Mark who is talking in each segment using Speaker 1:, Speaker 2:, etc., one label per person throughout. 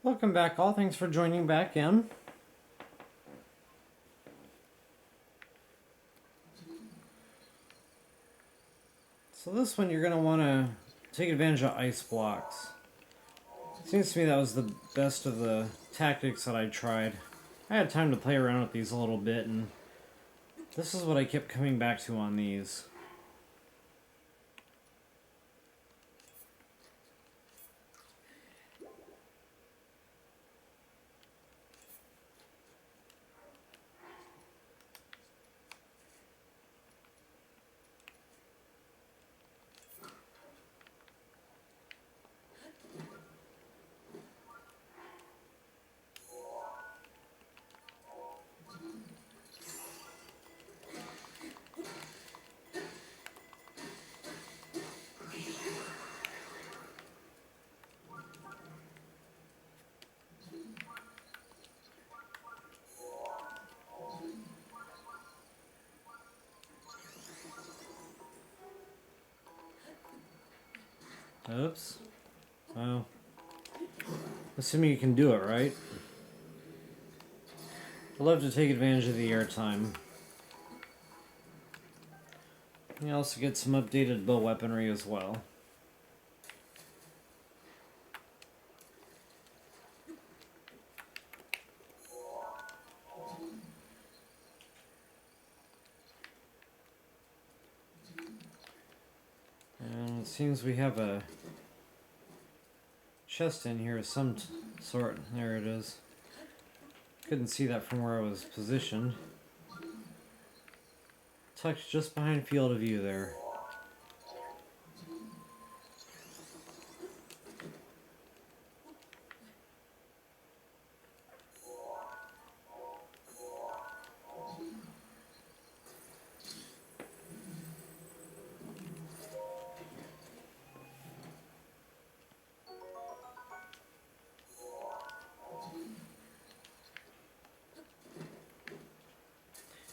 Speaker 1: Welcome back all, thanks for joining back in. So this one you're going to want to take advantage of ice blocks. Seems to me that was the best of the tactics that I tried. I had time to play around with these a little bit, and this is what I kept coming back to on these. Oops. Well, assuming you can do it, right? I'd love to take advantage of the airtime. You also get some updated bow weaponry as well. And it seems we have a chest in here of some sort. There it is. Couldn't see that from where I was positioned. Tucked just behind field of view there.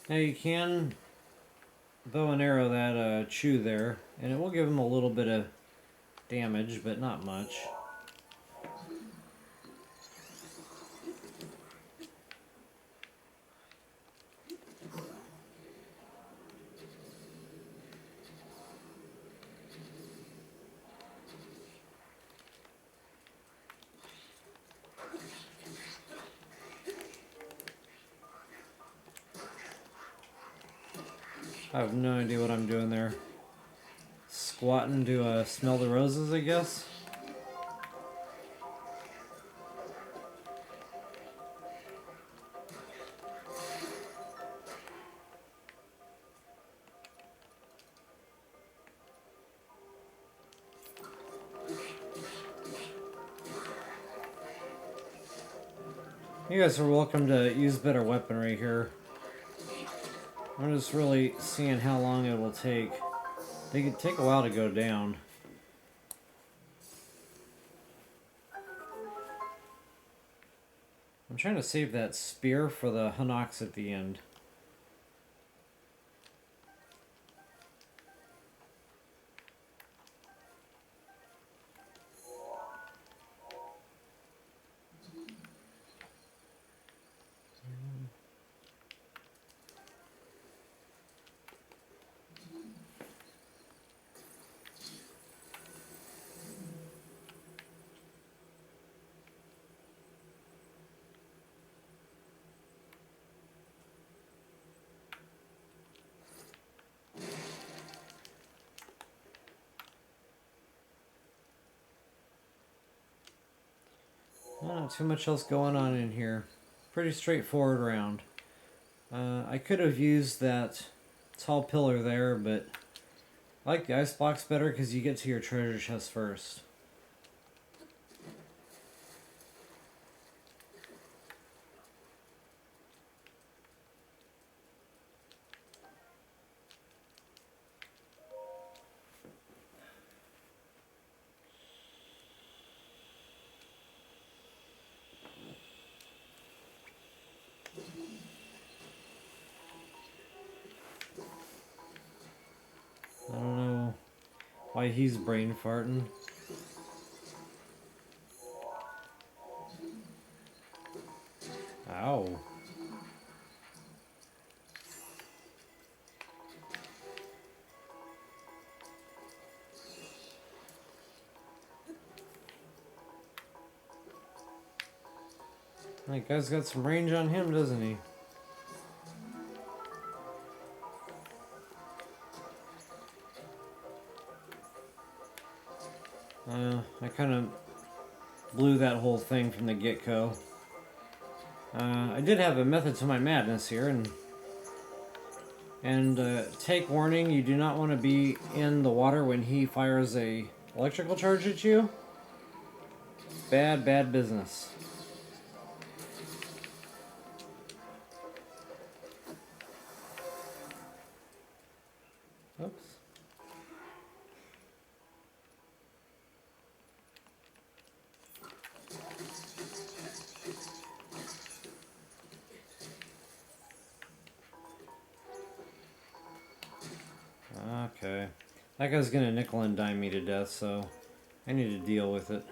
Speaker 1: Now you can bow and arrow that chew there, and it will give him a little bit of damage, but not much. I have no idea what I'm doing there. Squatting to smell the roses, I guess. You guys are welcome to use better weaponry here. I'm just really seeing how long it will take. They could take a while to go down. I'm trying to save that spear for the Hinox at the end. Not too much else going on in here. Pretty straightforward round. I could have used that tall pillar there, but I like the ice box better because you get to your treasure chest first. I don't know why he's brain farting. go. That guy's got some range on him, doesn't he? I kind of blew that whole thing from the get-go. I did have a method to my madness here, and take warning, you do not want to be in the water when he fires a electrical charge at you. Bad, bad business. Oops. Okay. That guy's gonna nickel and dime me to death, so I need to deal with it.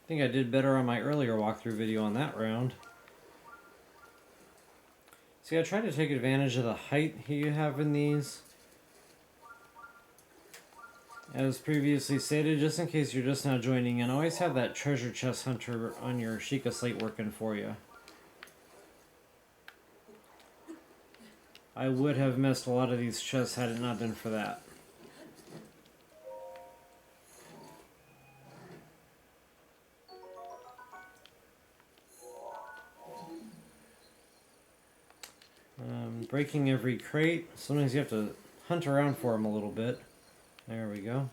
Speaker 1: I think I did better on my earlier walkthrough video on that round. See, I tried to take advantage of the height you have in these. As previously stated, just in case you're just now joining in, always have that treasure chest hunter on your Sheikah slate working for you. I would have missed a lot of these chests had it not been for that. Breaking every crate. Sometimes you have to hunt around for them a little bit. There we go.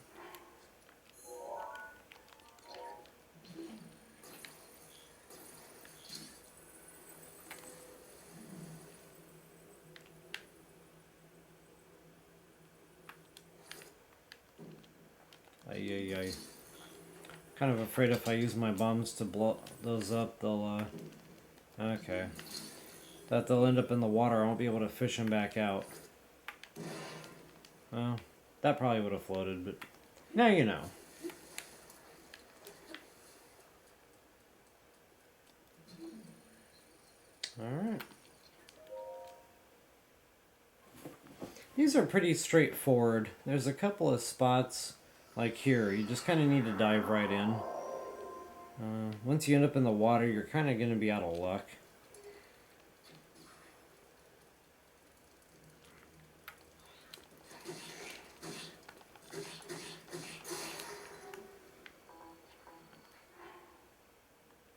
Speaker 1: Ay, ay, ay. Kind of afraid if I use my bombs to blow those up, they'll, okay. That they'll end up in the water. I won't be able to fish them back out. Well, that probably would have floated, but now you know. Alright. These are pretty straightforward. There's a couple of spots, like here, you just kind of need to dive right in. Once you end up in the water, you're kind of going to be out of luck.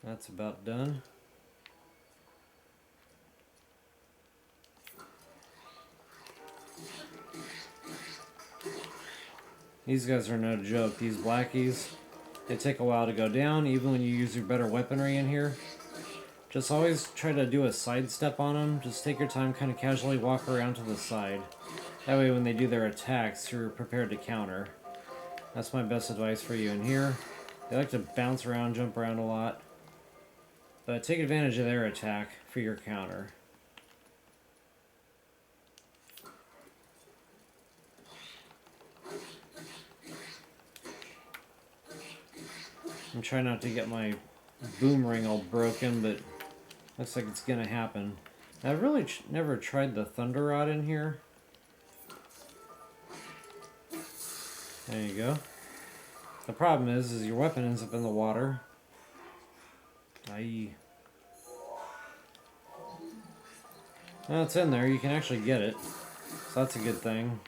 Speaker 1: That's about done. These guys are no joke. These blackies, they take a while to go down, even when you use your better weaponry in here. Just always try to do a sidestep on them. Just take your time, kind of casually walk around to the side. That way when they do their attacks, you're prepared to counter. That's my best advice for you in here. They like to bounce around, jump around a lot. But take advantage of their attack for your counter. I'm trying not to get my boomerang all broken, but looks like it's gonna happen. I've really never tried the thunder rod in here. There you go. The problem is your weapon ends up in the water. Aye. Well, it's in there. You can actually get it. So that's a good thing.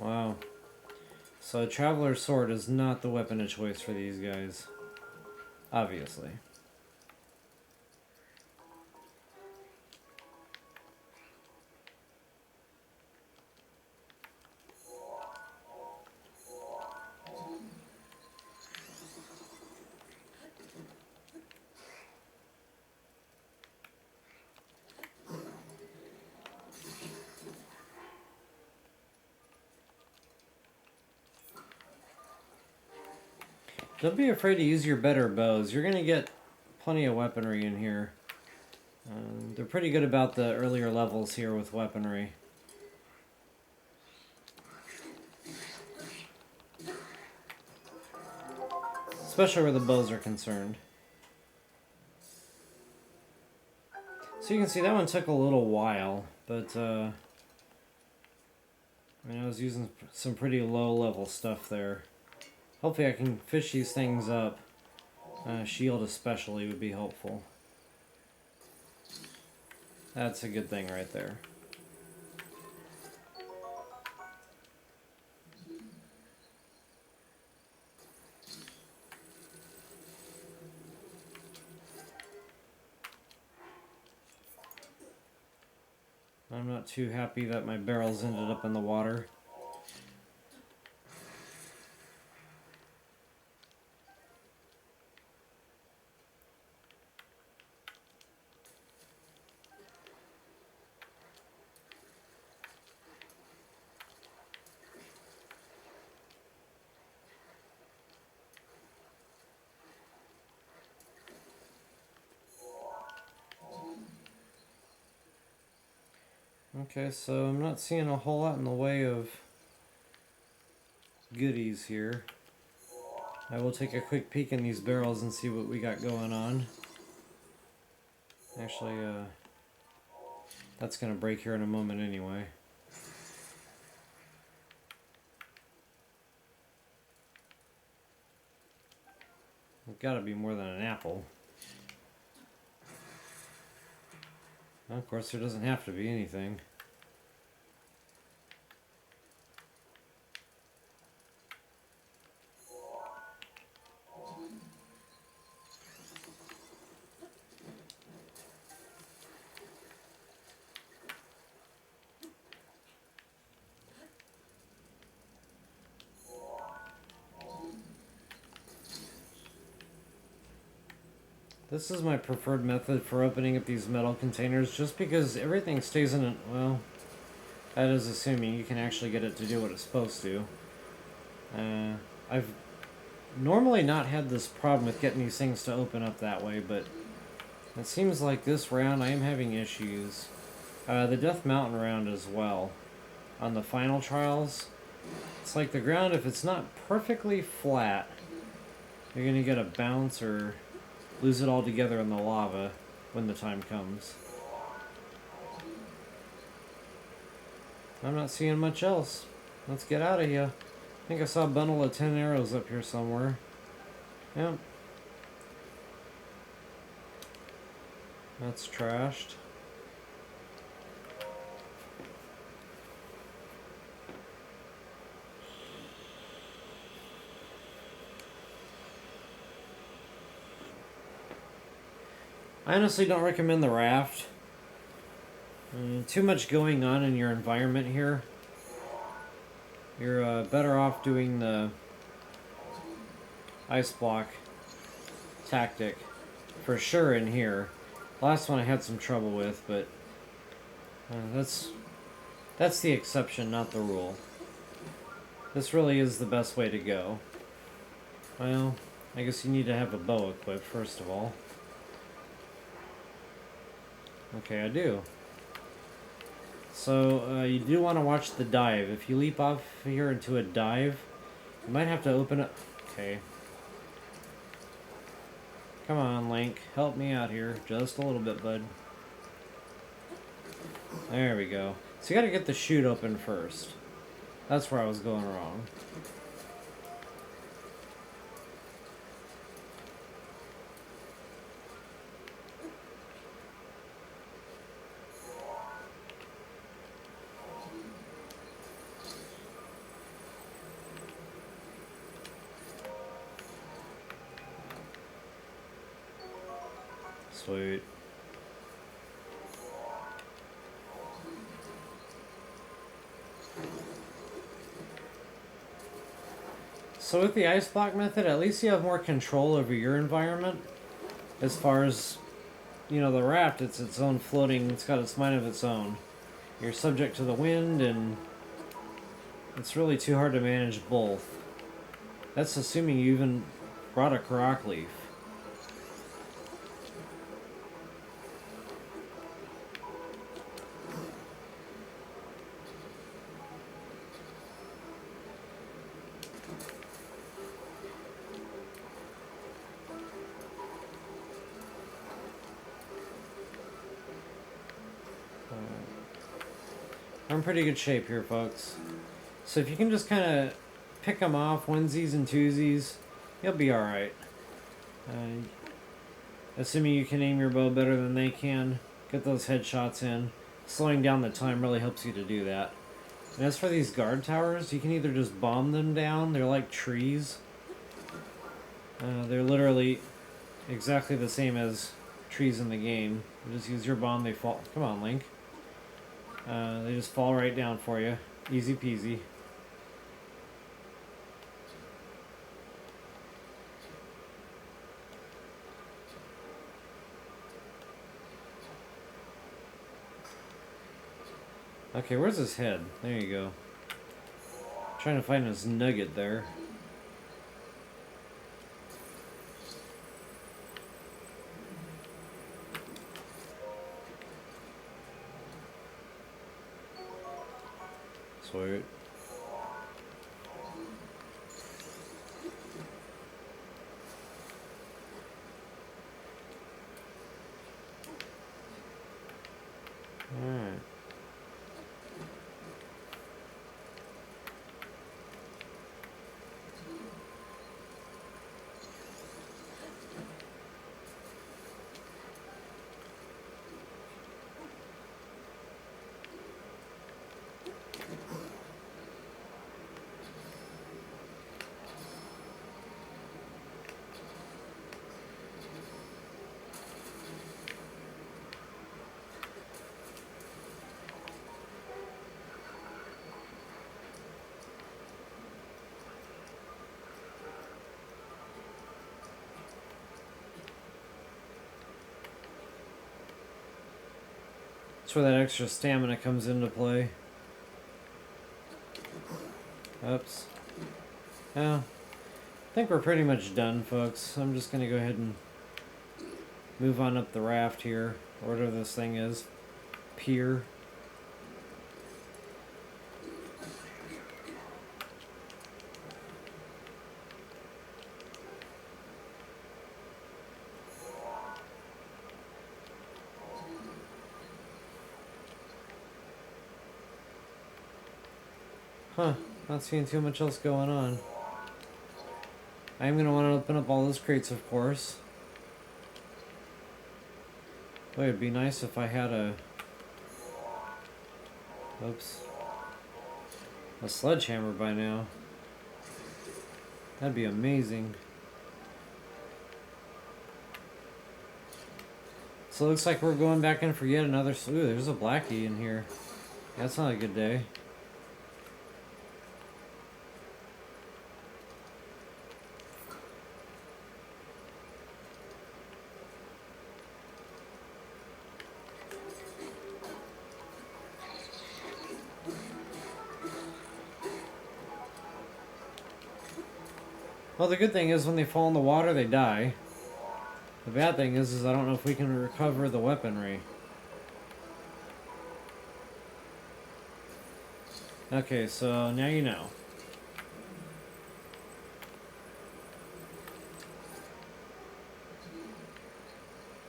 Speaker 1: Wow. So Traveler's Sword is not the weapon of choice for these guys. Obviously. Don't be afraid to use your better bows. You're going to get plenty of weaponry in here. They're pretty good about the earlier levels here with weaponry. Especially where the bows are concerned. So you can see that one took a little while, but I mean, I was using some pretty low level stuff there. Hopefully I can fish these things up. Shield especially would be helpful. That's a good thing right there. I'm not too happy that my barrels ended up in the water. Okay, so I'm not seeing a whole lot in the way of goodies here. I will take a quick peek in these barrels and see what we got going on. Actually, that's gonna break here in a moment anyway. It's gotta be more than an apple. Well, of course, there doesn't have to be anything. This is my preferred method for opening up these metal containers, just because everything stays in it. Well, that is assuming you can actually get it to do what it's supposed to. I've normally not had this problem with getting these things to open up that way, but it seems like this round I am having issues. The Death Mountain round as well. On the final trials, it's like the ground, if it's not perfectly flat, you're going to get a bounce or lose it all together in the lava when the time comes. I'm not seeing much else. Let's get out of here. I think I saw a bundle of 10 arrows up here somewhere. Yep. That's trashed. I honestly don't recommend the raft. Too much going on in your environment here. You're better off doing the ice block tactic for sure in here. Last one I had some trouble with, but that's the exception, not the rule. This really is the best way to go. Well, I guess you need to have a bow equipped first of all. Okay, I do. So, you do want to watch the dive. If you leap off here into a dive, you might have to open up... Okay. Come on, Link. Help me out here. Just a little bit, bud. There we go. So you gotta get the chute open first. That's where I was going wrong. Sweet. So with the ice block method, at least you have more control over your environment. As far as, you know, the raft, it's its own floating, it's got its mind of its own. You're subject to the wind, and it's really too hard to manage both. That's assuming you even brought a Karak leaf. We're in pretty good shape here, folks. So if you can just kind of pick them off, onesies and twosies, you'll be alright. Assuming you can aim your bow better than they can, get those headshots in. Slowing down the time really helps you to do that. And as for these guard towers, you can either just bomb them down. They're like trees. They're literally exactly the same as trees in the game. You just use your bomb, they fall. Come on, Link. They just fall right down for you. Easy peasy. Okay, where's his head? There you go. Trying to find his nugget there. Sweet. Alright. That's where that extra stamina comes into play. Oops. Yeah. I think we're pretty much done, folks. I'm just gonna go ahead and move on up the raft here, or whatever this thing is. Pier. Huh, not seeing too much else going on. I'm gonna want to open up all those crates, of course. Boy, it'd be nice if I had a... Oops. A sledgehammer by now. That'd be amazing. So it looks like we're going back in for yet another... Ooh, there's a blackie in here. That's not a good day. Well, the good thing is when they fall in the water, they die. The bad thing is I don't know if we can recover the weaponry. Okay, so now you know.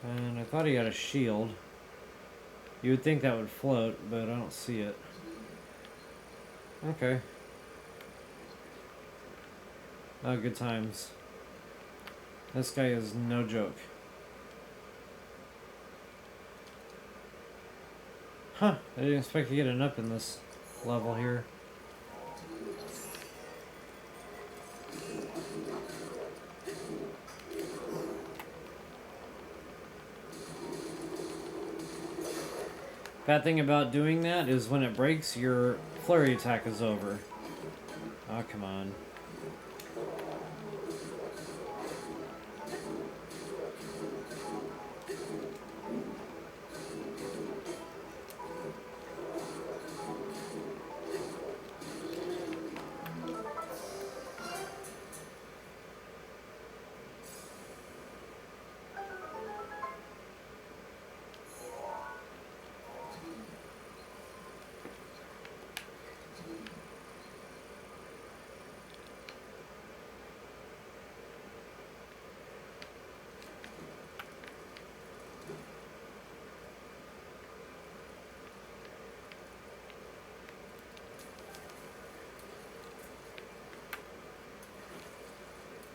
Speaker 1: And I thought he had a shield. You would think that would float, but I don't see it. Okay. Oh, good times. This guy is no joke. Huh, I didn't expect to get an up in this level here. Bad thing about doing that is when it breaks, your flurry attack is over. Oh, come on.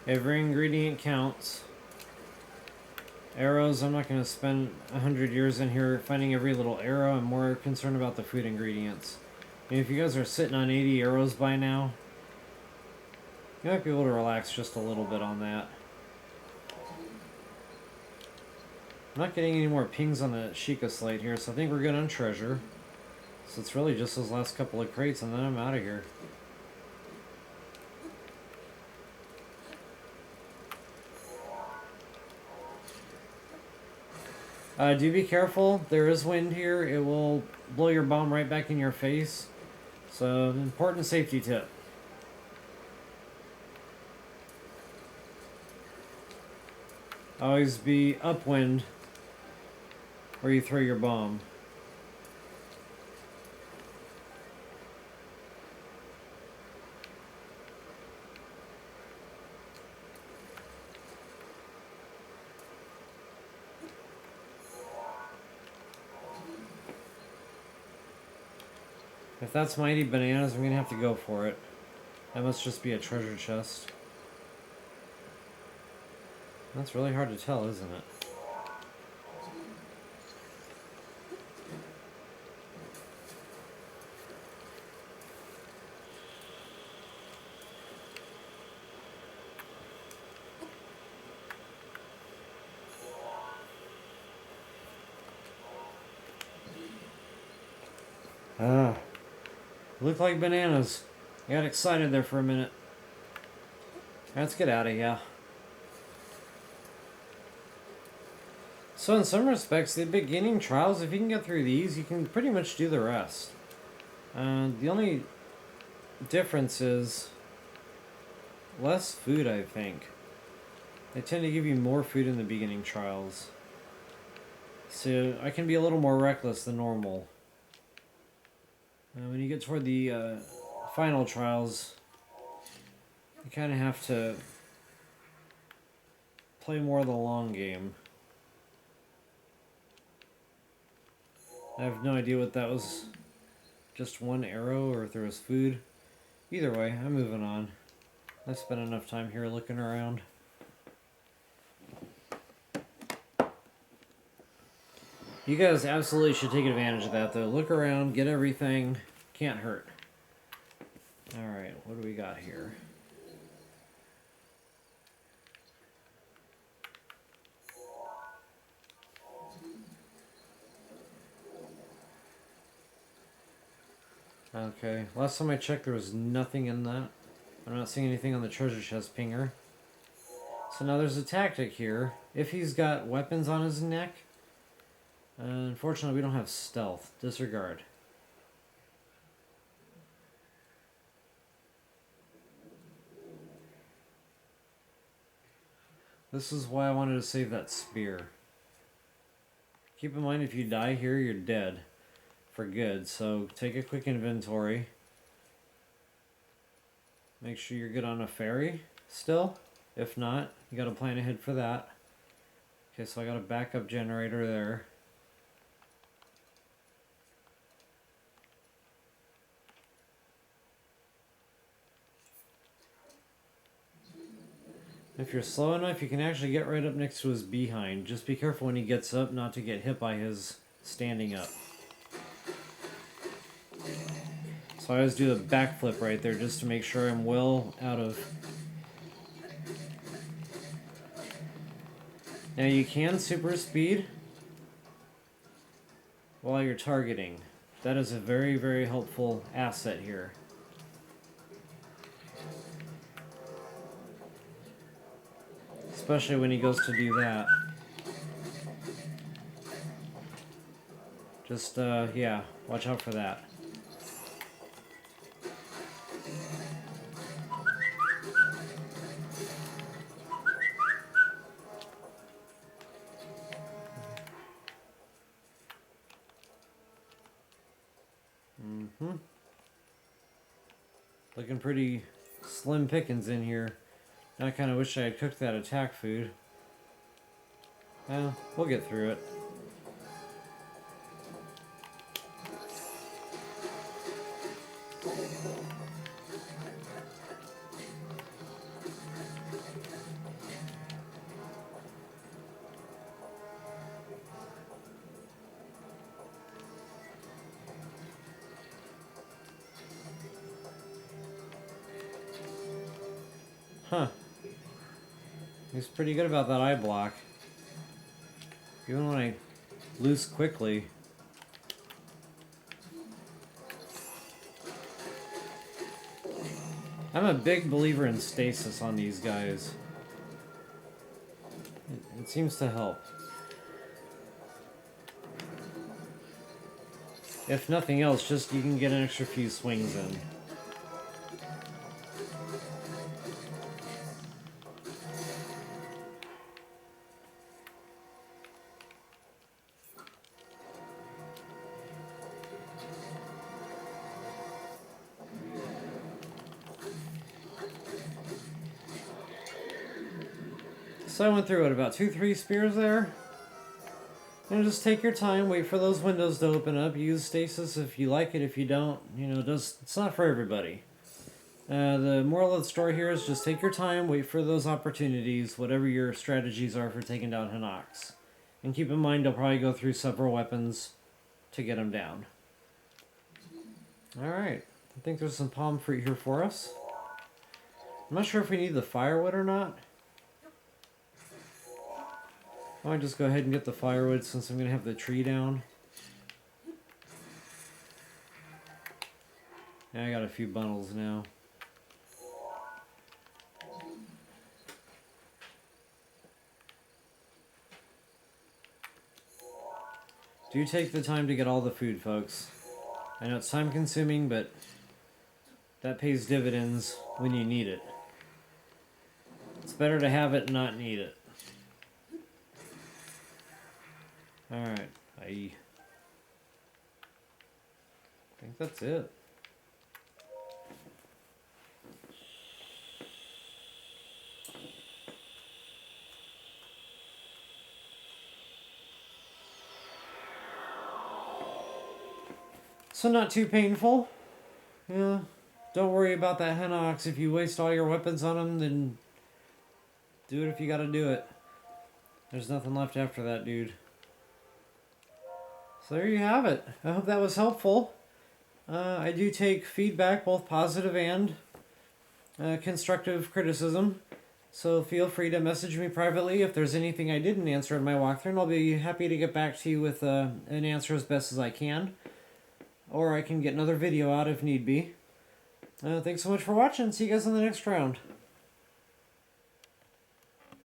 Speaker 1: Every ingredient counts. Arrows, I'm not going to spend 100 years in here finding every little arrow. I'm more concerned about the food ingredients. And if you guys are sitting on 80 arrows by now, you might be able to relax just a little bit on that. I'm not getting any more pings on the Sheikah slate here, so I think we're good on treasure. So it's really just those last couple of crates, and then I'm out of here. Do be careful. There is wind here. It will blow your bomb right back in your face. So, important safety tip. Always be upwind where you throw your bomb. If that's mighty bananas, I'm gonna have to go for it. That must just be a treasure chest. That's really hard to tell, isn't it? Look like bananas. I got excited there for a minute. Let's get out of here. So in some respects, the beginning trials, if you can get through these, you can pretty much do the rest. The only difference is less food, I think. They tend to give you more food in the beginning trials. So I can be a little more reckless than normal. When you get toward the final trials, you kind of have to play more of the long game. I have no idea what that was. Just one arrow or if there was food. Either way, I'm moving on. I've spent enough time here looking around. You guys absolutely should take advantage of that, though. Look around, get everything. Can't hurt. Alright, what do we got here? Okay, last time I checked there was nothing in that. I'm not seeing anything on the treasure chest pinger. So now there's a tactic here. If he's got weapons on his neck, unfortunately we don't have stealth. Disregard. This is why I wanted to save that spear. Keep in mind if you die here, you're dead. For good, so take a quick inventory. Make sure you're good on a ferry still. If not, you gotta plan ahead for that. Okay, so I got a backup generator there. If you're slow enough, you can actually get right up next to his behind. Just be careful when he gets up not to get hit by his standing up. So I always do the backflip right there just to make sure I'm well out of... Now you can super speed while you're targeting. That is a very, very helpful asset here. Especially when he goes to do that. Just, yeah, watch out for that. Looking pretty slim pickings in here. I kind of wish I had cooked that attack food. Well, we'll get through it. Huh. He's pretty good about that eye block. Even when I lose quickly. I'm a big believer in stasis on these guys. It seems to help. If nothing else, just you can get an extra few swings in. So I went through it about 2-3 spears there. And just take your time, wait for those windows to open up. Use stasis if you like it. If you don't, you know, it's not for everybody. The moral of the story here is just take your time, wait for those opportunities, whatever your strategies are for taking down Hinox. And keep in mind, you'll probably go through several weapons to get him down. Alright, I think there's some palm fruit here for us. I'm not sure if we need the firewood or not. I might just go ahead and get the firewood since I'm going to have the tree down. Yeah, I got a few bundles now. Do take the time to get all the food, folks. I know it's time consuming, but that pays dividends when you need it. It's better to have it and not need it. Alright, I think that's it. So not too painful. Yeah, don't worry about that Hinox. If you waste all your weapons on him, then do it if you gotta do it. There's nothing left after that, dude. So there you have it. I hope that was helpful. I do take feedback, both positive and constructive criticism. So feel free to message me privately if there's anything I didn't answer in my walkthrough, and I'll be happy to get back to you with an answer as best as I can. Or I can get another video out if need be. Thanks so much for watching. See you guys in the next round.